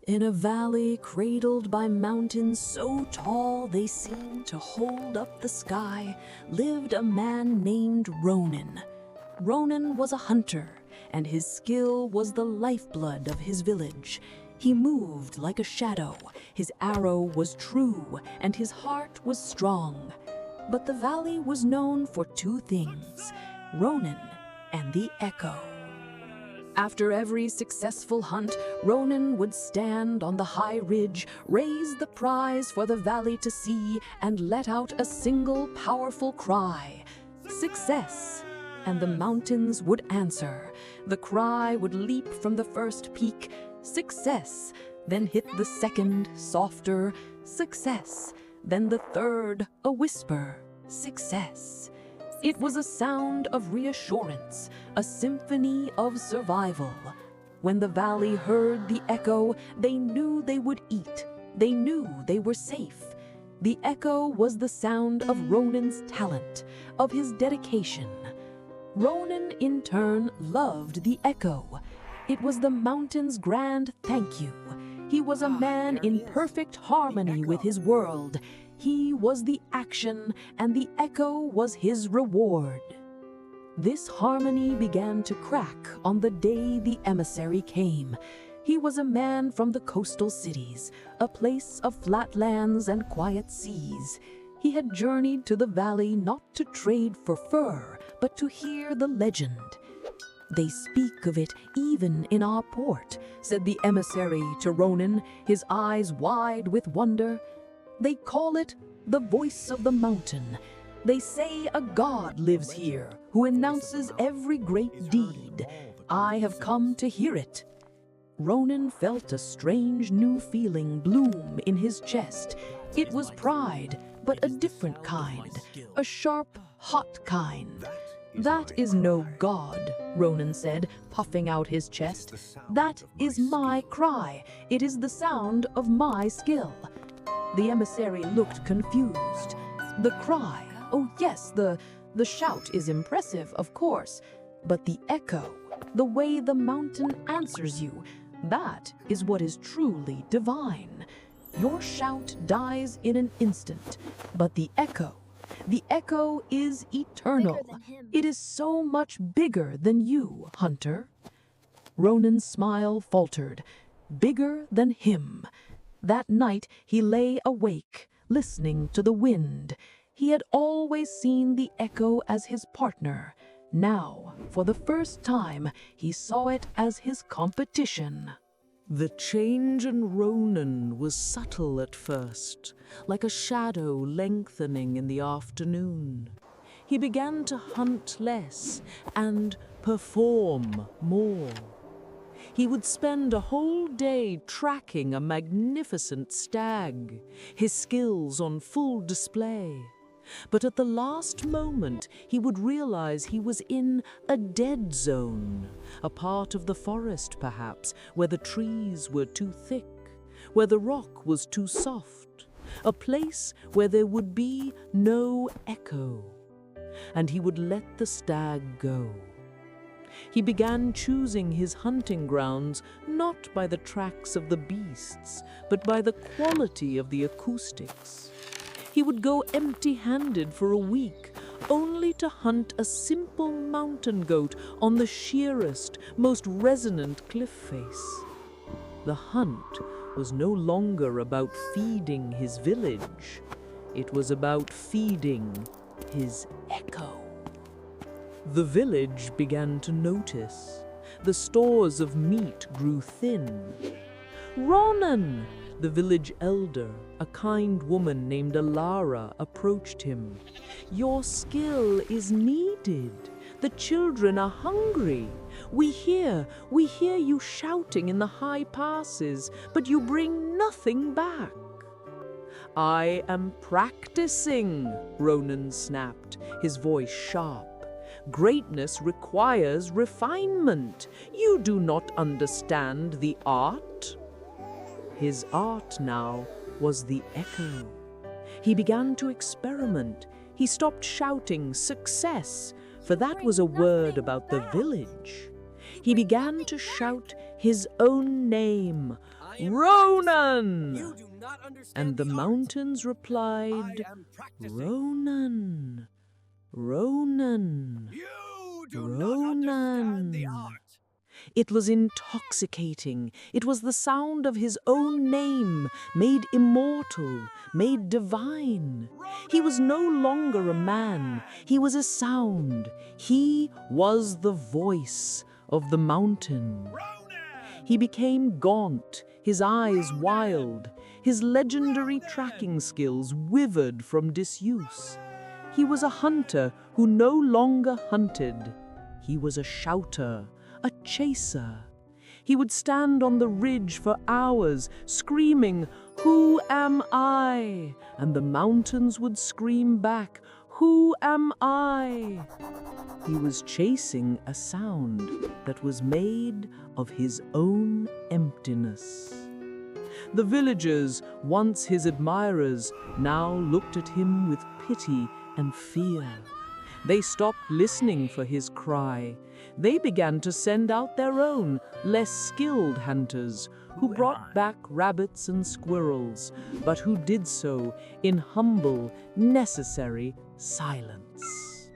In a valley cradled by mountains so tall they seemed to hold up the sky, lived a man named Ronan. Ronan was a hunter, and his skill was the lifeblood of his village. He moved like a shadow, his arrow was true, and his heart was strong. But the valley was known for two things, Ronan and the echo. After every successful hunt, Ronan would stand on the high ridge, raise the prize for the valley to see, and let out a single powerful cry, "Success!" And the mountains would answer. The cry would leap from the first peak, "Success!" Then hit the second, softer, "Success!" Then the third, a whisper, "Success!" It was a sound of reassurance, a symphony of survival. When the valley heard the echo, they knew they would eat. They knew they were safe. The echo was the sound of Ronan's talent, of his dedication. Ronan, in turn, loved the echo. It was the mountain's grand thank you. He was a man in perfect harmony with his world. He was the action, and the echo was his reward. This harmony began to crack on the day the emissary came. He was a man from the coastal cities, a place of flat lands and quiet seas. He had journeyed to the valley not to trade for fur, but to hear the legend. "They speak of it even in our port," said the emissary to Ronan, his eyes wide with wonder. "They call it the voice of the mountain. They say a god lives here who announces every great deed. I have come to hear it." Ronan felt a strange new feeling bloom in his chest. It was pride, but a different kind, a sharp, hot kind. "That is no god," Ronan said, puffing out his chest. "That is my cry. It is the sound of my skill." The emissary looked confused. "The cry? Oh yes, the shout is impressive, of course. But the echo, the way the mountain answers you, that is what is truly divine. Your shout dies in an instant, but the echo is eternal. It is so much bigger than you, hunter." Ronan's smile faltered. Bigger than him. That night he lay awake, listening to the wind. He had always seen the echo as his partner. Now, for the first time, he saw it as his competition. The change in Ronan was subtle at first, like a shadow lengthening in the afternoon. He began to hunt less and perform more. He would spend a whole day tracking a magnificent stag, his skills on full display. But at the last moment, he would realize he was in a dead zone, a part of the forest, perhaps, where the trees were too thick, where the rock was too soft, a place where there would be no echo. And he would let the stag go. He began choosing his hunting grounds not by the tracks of the beasts, but by the quality of the acoustics. He would go empty-handed for a week, only to hunt a simple mountain goat on the sheerest, most resonant cliff face. The hunt was no longer about feeding his village. It was about feeding his echo. The village began to notice. The stores of meat grew thin. "Ronan!" The village elder, a kind woman named Alara, approached him. "Your skill is needed. The children are hungry. We hear you shouting in the high passes, but you bring nothing back." "I am practicing," Ronan snapped, his voice sharp. "Greatness requires refinement. You do not understand the art." His art now was the echo. He began to experiment. He stopped shouting "success," for that was a word about the village. He began to shout his own name, "Ronan!" You do not understand And the art. mountains I replied, am practicing. "Ronan, Ronan, You do not understand the Ronan." art. It was intoxicating. It was the sound of his own name, made immortal, made divine. He was no longer a man. He was a sound. He was the voice of the mountain. He became gaunt, his eyes wild, his legendary tracking skills withered from disuse. He was a hunter who no longer hunted. He was a shouter, a chaser. He would stand on the ridge for hours, screaming, "Who am I?" And the mountains would scream back, "Who am I?" He was chasing a sound that was made of his own emptiness. The villagers, once his admirers, now looked at him with pity and fear. They stopped listening for his cry. They began to send out their own, less skilled hunters, who brought back rabbits and squirrels, but who did so in humble, necessary silence.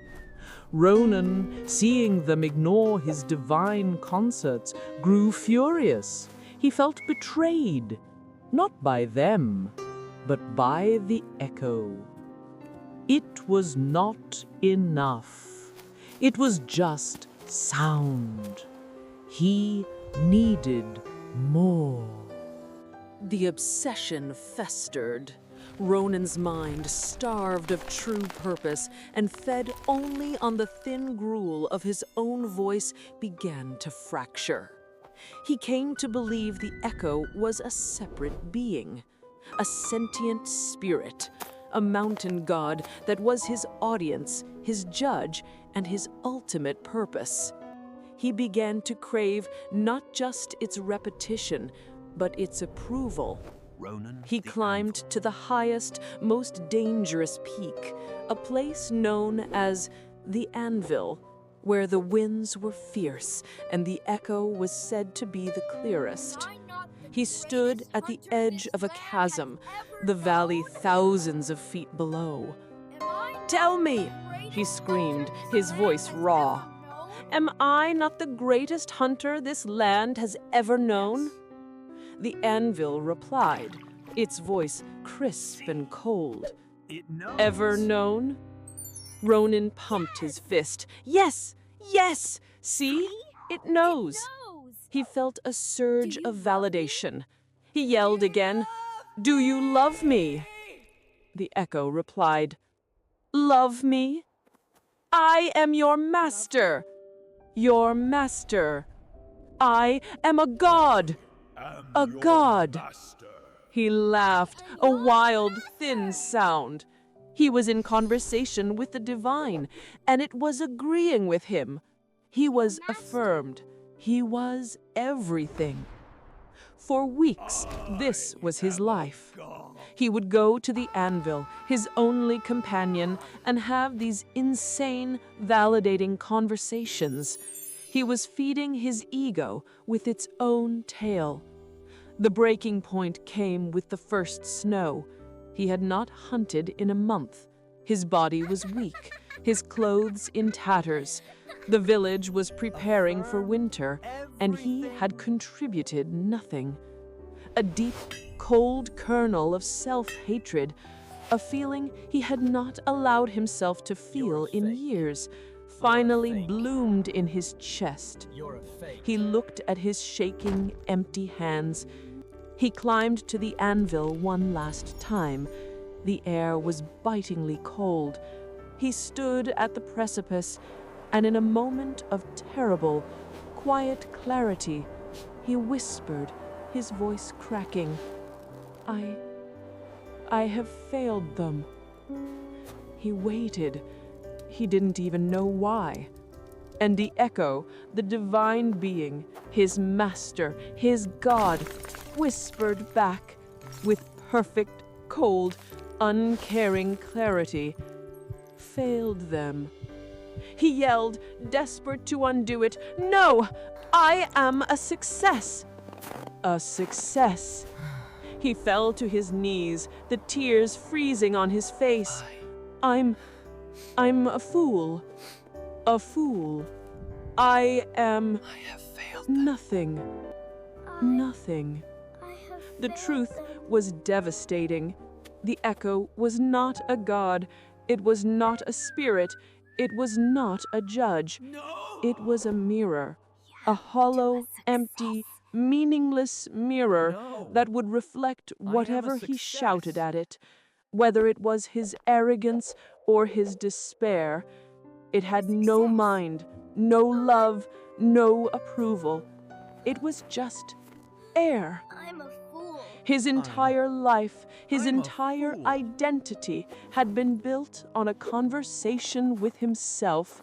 Ronan, seeing them ignore his divine concerts, grew furious. He felt betrayed, not by them, but by the echo. It was not enough. It was just sound. He needed more. The obsession festered. Ronan's mind, starved of true purpose and fed only on the thin gruel of his own voice, began to fracture. He came to believe the echo was a separate being, a sentient spirit, a mountain god that was his audience, his judge, and his ultimate purpose. He began to crave not just its repetition, but its approval. Ronan, He climbed to the highest, most dangerous peak, a place known as the Anvil, where the winds were fierce and the echo was said to be the clearest. He stood at the edge of a chasm, the valley thousands of feet below. "Tell me," he screamed, his voice raw, "am I not the greatest hunter this land has ever known?" The anvil replied, its voice crisp and cold. It knows. "Ever known?" Ronan pumped his fist. "Yes! Yes! See? It knows." He felt a surge of validation. He yelled again, "Do you love me?" The echo replied, "Love me? I am your master. Your master. I am a god. A god." He laughed, a wild, thin sound. He was in conversation with the divine, and it was agreeing with him. He was affirmed. He was everything. For weeks, this was his life. He would go to the anvil, his only companion, and have these insane, validating conversations. He was feeding his ego with its own tail. The breaking point came with the first snow. He had not hunted in a month. His body was weak, his clothes in tatters. The village was preparing for winter, and he had contributed nothing. A deep, cold kernel of self-hatred, a feeling he had not allowed himself to feel in years, finally bloomed in his chest. He looked at his shaking, empty hands. He climbed to the anvil one last time. The air was bitingly cold. He stood at the precipice, and in a moment of terrible, quiet clarity, he whispered, his voice cracking, I have failed them." He waited. He didn't even know why. And the echo, the divine being, his master, his God, whispered back with perfect, cold, uncaring clarity, "Failed them." He yelled, desperate to undo it, "No! I am a success!" a success. He fell to his knees, the tears freezing on his face. I'm a fool. A fool. I am have failed. nothing. Nothing. The truth was devastating. The echo was not a god. It was not a spirit. It was not a judge. No! It was a mirror. A hollow, empty, meaningless mirror No. that would reflect I am a whatever he success. shouted at it, whether it was his arrogance or his despair. It had no mind, no love, no approval. It was just air. I'm a fool. His entire life, his I'm a entire fool. identity had been built on a conversation with himself,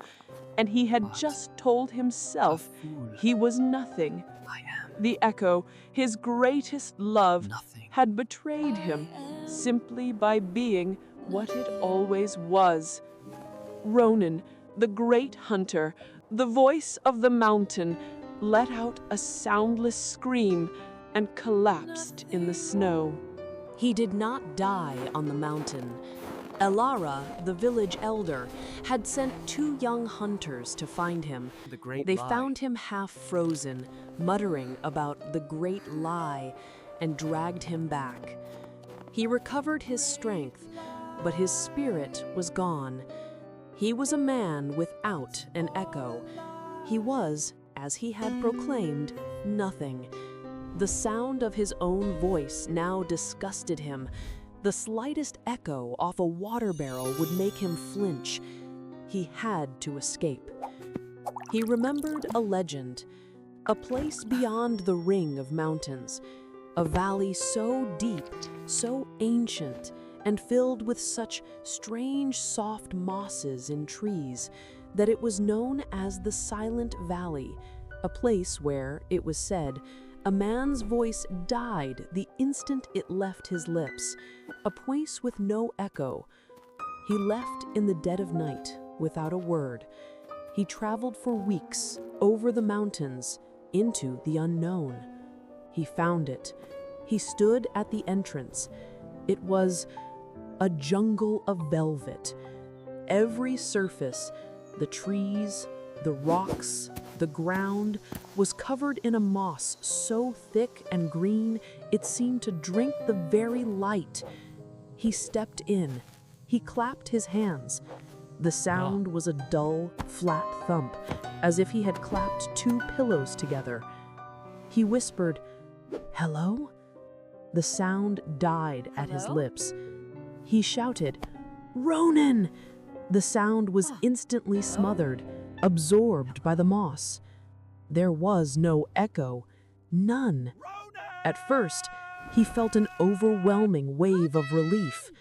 and he had just told himself fool. he was nothing. I am The echo, his greatest love, nothing. had betrayed him simply by being what it always was. Ronan, the great hunter, the voice of the mountain, let out a soundless scream and collapsed in the snow. He did not die on the mountain. Elara, the village elder, had sent 2 young hunters to find him. The great They lie. found him half frozen, muttering about the great lie, and dragged him back. He recovered his strength, but his spirit was gone. He was a man without an echo. He was, as he had proclaimed, nothing. The sound of his own voice now disgusted him. The slightest echo off a water barrel would make him flinch. He had to escape. He remembered a legend, a place beyond the ring of mountains, a valley so deep, so ancient, and filled with such strange soft mosses in trees that it was known as the Silent Valley, a place where, it was said, a man's voice died the instant it left his lips, a place with no echo. He left in the dead of night without a word. He traveled for weeks over the mountains into the unknown. He found it. He stood at the entrance. It was a jungle of velvet. Every surface, the trees, the rocks, the ground, was covered in a moss so thick and green it seemed to drink the very light. He stepped in. He clapped his hands. The sound was a dull, flat thump, as if he had clapped 2 pillows together. He whispered, "Hello?" The sound died at his lips. He shouted, "Ronan!" The sound was instantly smothered, absorbed by the moss. There was no echo, none. At first, he felt an overwhelming wave of relief.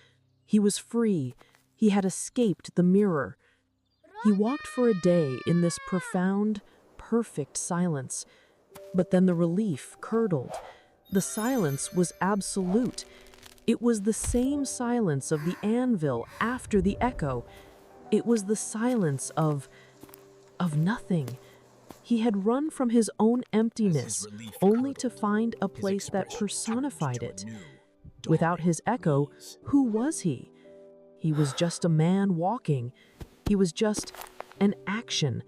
He was free. He had escaped the mirror. He walked for a day in this profound, perfect silence. But then the relief curdled. The silence was absolute. It was the same silence of the anvil after the echo. It was the silence of nothing. He had run from his own emptiness, only to find a place that personified it. Without his echo, who was he? He was just a man walking. He was just an action.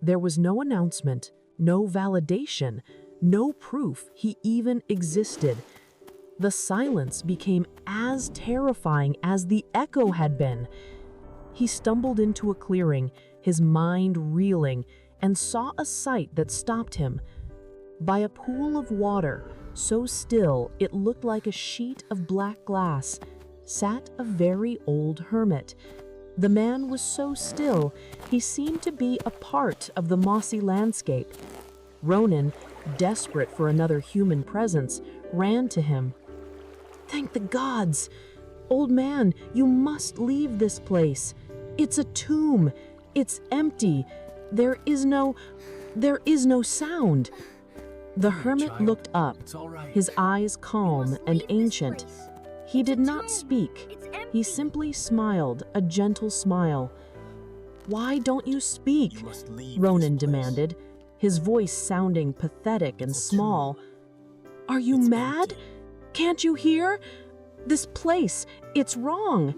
There was no announcement, no validation, no proof he even existed. The silence became as terrifying as the echo had been. He stumbled into a clearing, his mind reeling, and saw a sight that stopped him. By a pool of water, so still it looked like a sheet of black glass, sat a very old hermit. The man was so still, he seemed to be a part of the mossy landscape. Ronan, desperate for another human presence, ran to him. "Thank the gods! Old man, you must leave this place. It's a tomb. It's empty. There is no sound." The hermit child. looked up, It's all right. his eyes calm and ancient. He did not speak. It's empty. He simply smiled, a gentle smile. "Why don't you speak?" You must leave Ronan this place. demanded, his voice sounding pathetic and small. Are you mad? Can't you hear? This place, it's wrong.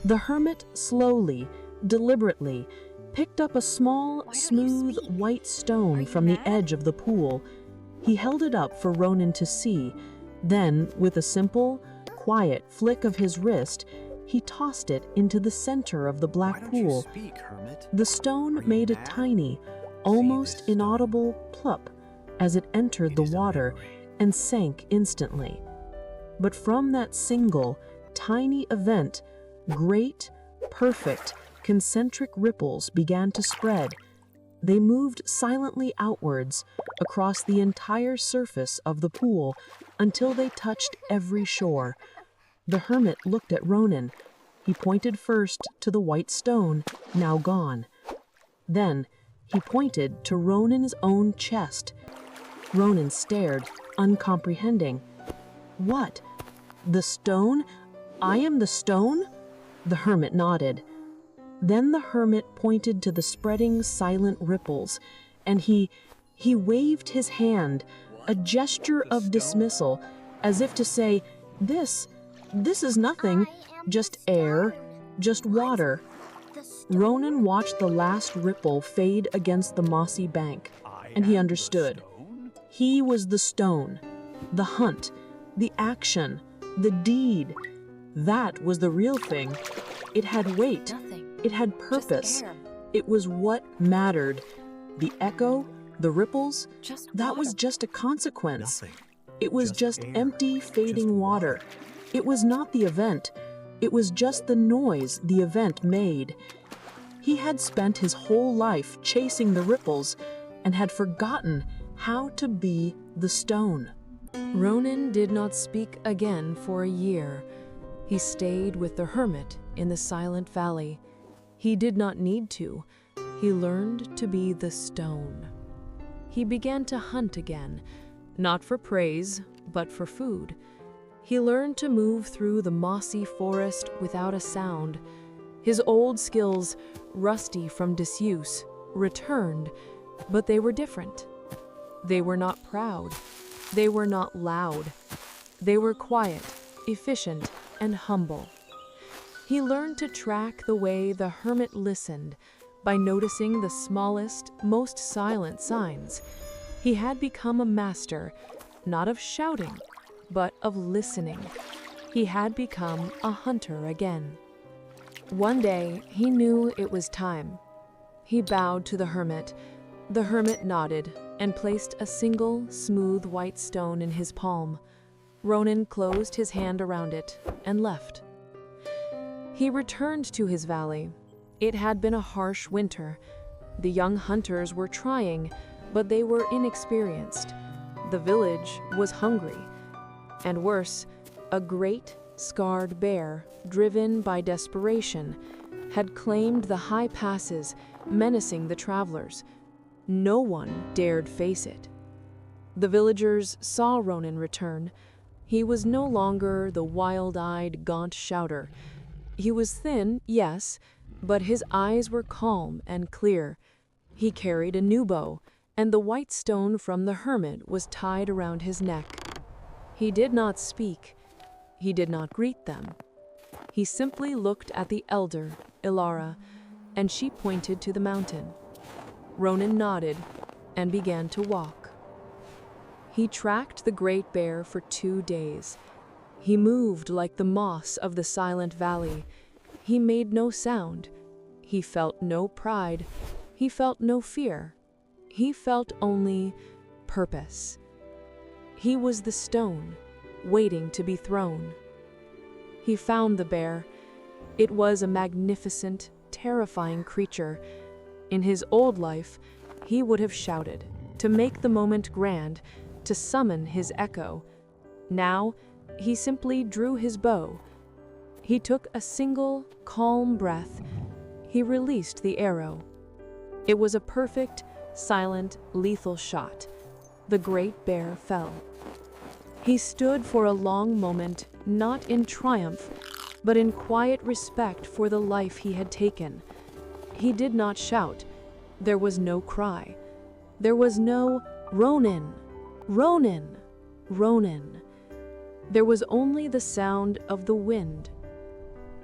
The hermit slowly, deliberately, picked up a small, smooth, white stone from the edge of the pool. He held it up for Ronan to see. Then, with a simple, quiet flick of his wrist, he tossed it into the center of the black pool. The stone made a tiny, almost inaudible plop as it entered the water and sank instantly. But from that single, tiny event, great, perfect, concentric ripples began to spread. They moved silently outwards across the entire surface of the pool until they touched every shore. The hermit looked at Ronan. He pointed first to the white stone, now gone. Then he pointed to Ronan's own chest. Ronan stared, uncomprehending. What? The stone? I am the stone? The hermit nodded. Then the hermit pointed to the spreading silent ripples, and he waved his hand, a gesture of dismissal, as if to say, This is nothing, just air, just water. Ronan watched the last ripple fade against the mossy bank, and he understood. He was the stone, the hunt, the action, the deed. That was the real thing. It had weight. It had purpose. It was what mattered. The echo, the ripples, that was just a consequence. It was just empty, fading water. It was not the event. It was just the noise the event made. He had spent his whole life chasing the ripples and had forgotten how to be the stone. Ronan did not speak again for a year. He stayed with the hermit in the silent valley. He did not need to. He learned to be the stone. He began to hunt again, not for praise, but for food. He learned to move through the mossy forest without a sound. His old skills, rusty from disuse, returned, but they were different. They were not proud. They were not loud. They were quiet, efficient, and humble. He learned to track the way the hermit listened by noticing the smallest, most silent signs. He had become a master, not of shouting, but of listening. He had become a hunter again. One day, he knew it was time. He bowed to the hermit. The hermit nodded and placed a single, smooth white stone in his palm. Ronan closed his hand around it and left. He returned to his valley. It had been a harsh winter. The young hunters were trying, but they were inexperienced. The village was hungry. And worse, a great, scarred bear, driven by desperation, had claimed the high passes, menacing the travelers. No one dared face it. The villagers saw Ronan return. He was no longer the wild-eyed, gaunt shouter. He was thin, yes, but his eyes were calm and clear. He carried a new bow, and the white stone from the hermit was tied around his neck. He did not speak. He did not greet them. He simply looked at the elder, Ilara, and she pointed to the mountain. Ronan nodded and began to walk. He tracked the great bear for 2 days. He moved like the moss of the silent valley. He made no sound. He felt no pride. He felt no fear. He felt only purpose. He was the stone, waiting to be thrown. He found the bear. It was a magnificent, terrifying creature. In his old life, he would have shouted, to make the moment grand, to summon his echo. Now, he simply drew his bow. He took a single, calm breath. He released the arrow. It was a perfect, silent, lethal shot. The great bear fell. He stood for a long moment, not in triumph, but in quiet respect for the life he had taken. He did not shout. There was no cry. There was no, "Ronan! Ronan!" Ronan. There was only the sound of the wind.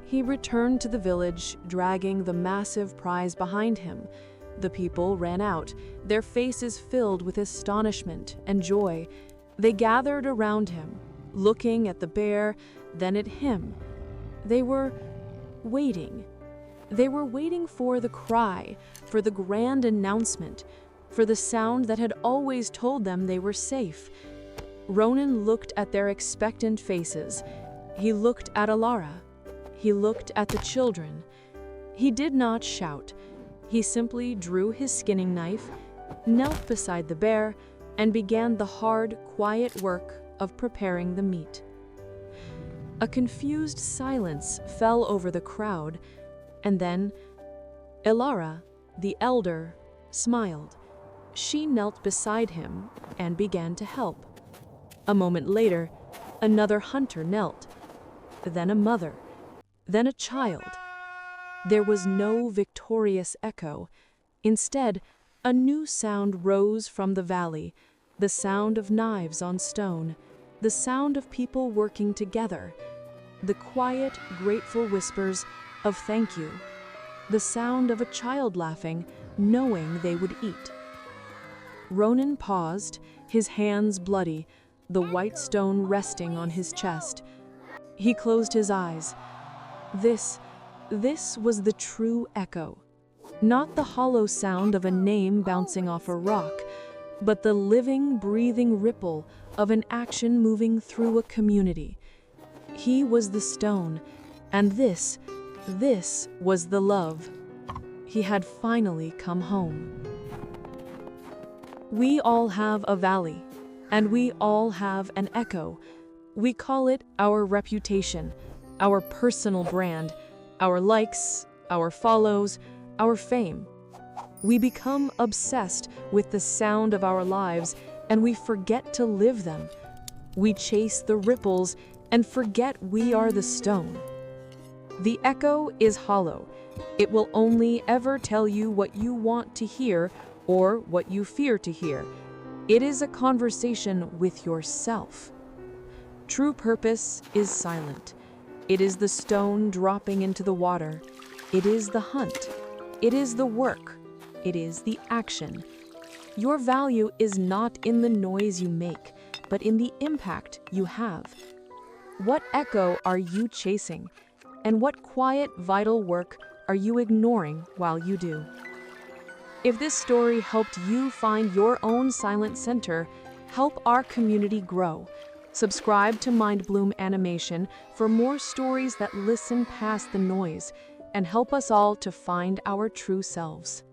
He returned to the village, dragging the massive prize behind him. The people ran out, their faces filled with astonishment and joy. They gathered around him, looking at the bear, then at him. They were waiting. They were waiting for the cry, for the grand announcement, for the sound that had always told them they were safe. Ronan looked at their expectant faces. He looked at Alara. He looked at the children. He did not shout. He simply drew his skinning knife, knelt beside the bear, and began the hard, quiet work of preparing the meat. A confused silence fell over the crowd, and then Alara, the elder, smiled. She knelt beside him and began to help. A moment later, another hunter knelt, then a mother, then a child. There was no victorious echo. Instead, a new sound rose from the valley, the sound of knives on stone, the sound of people working together, the quiet, grateful whispers of thank you, the sound of a child laughing, knowing they would eat. Ronan paused, his hands bloody, the white stone resting on his chest. He closed his eyes. This was the true echo. Not the hollow sound of a name bouncing off a rock, but the living, breathing ripple of an action moving through a community. He was the stone, and this was the love. He had finally come home. We all have a valley, and we all have an echo. We call it our reputation, our personal brand, our likes, our follows, our fame. We become obsessed with the sound of our lives, and we forget to live them. We chase the ripples and forget we are the stone. The echo is hollow. It will only ever tell you what you want to hear or what you fear to hear. It is a conversation with yourself. True purpose is silent. It is the stone dropping into the water. It is the hunt. It is the work. It is the action. Your value is not in the noise you make, but in the impact you have. What echo are you chasing? And what quiet, vital work are you ignoring while you do? If this story helped you find your own silent center, help our community grow. Subscribe to Mindbloom Animation for more stories that listen past the noise and help us all to find our true selves.